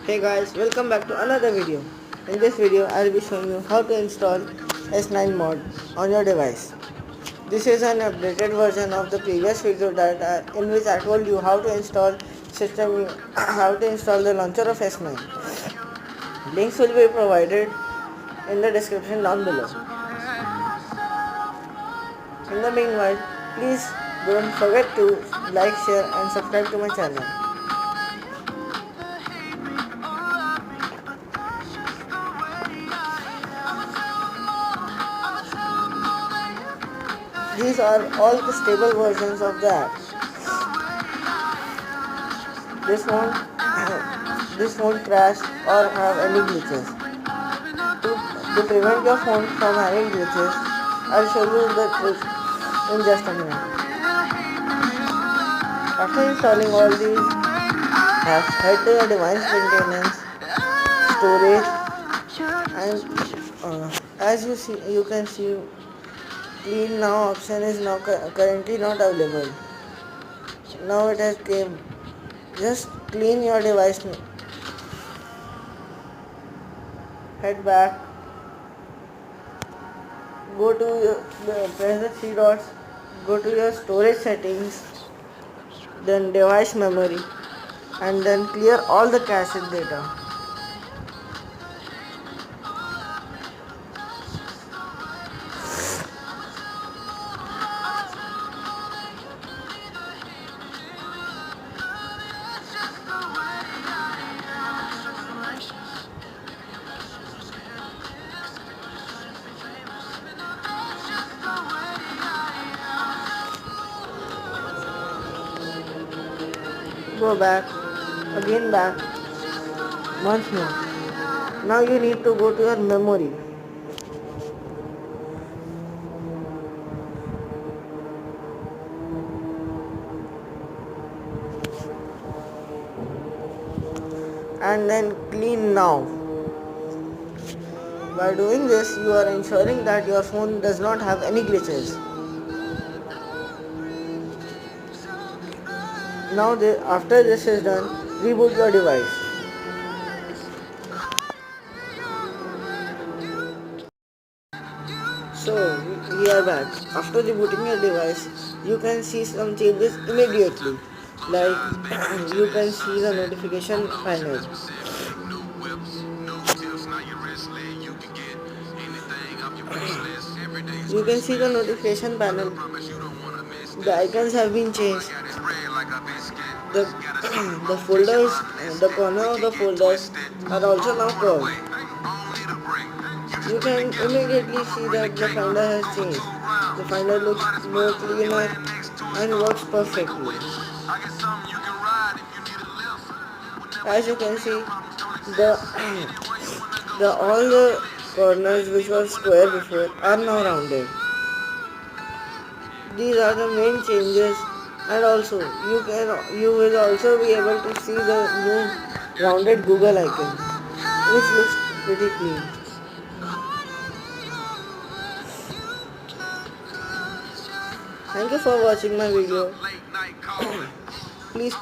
Hey guys, welcome back to another video. In this video, I will be showing you how to install S9 mod on your device. This is an updated version of the previous video in which I told you how to install how to install the launcher of S9. Links will be provided in the description down below. In the meanwhile, please don't forget to like, share and subscribe to my channel. These are all the stable versions of the app. This won't this won't crash or have any glitches. To prevent your phone from having glitches, I'll show you the trick in just a minute. After installing all these apps, head to your device maintenance, storage, and as you can see, clean now option is now currently not available. Now it has came. Just clean your device. Head back. Go to press the three dots. Go to your storage settings. Then device memory, and then clear all the cache data. Go back, again back, once more. Now you need to go to your memory. And then clean now. By doing this, you are ensuring that your phone does not have any glitches. Now after this is done, reboot your device. So we are back. After rebooting your device, you can see some changes immediately. Like you can see the notification panel. You can see the notification panel. The icons have been changed. The, the folders, the corner of the folders are also now curved. You can immediately see that the Finder has changed. The Finder looks more cleaner and works perfectly. As you can see, all the corners which were square before are now rounded. These are the main changes, and also you will also be able to see the new rounded Google icon, which looks pretty clean. Thank you for watching my video. Please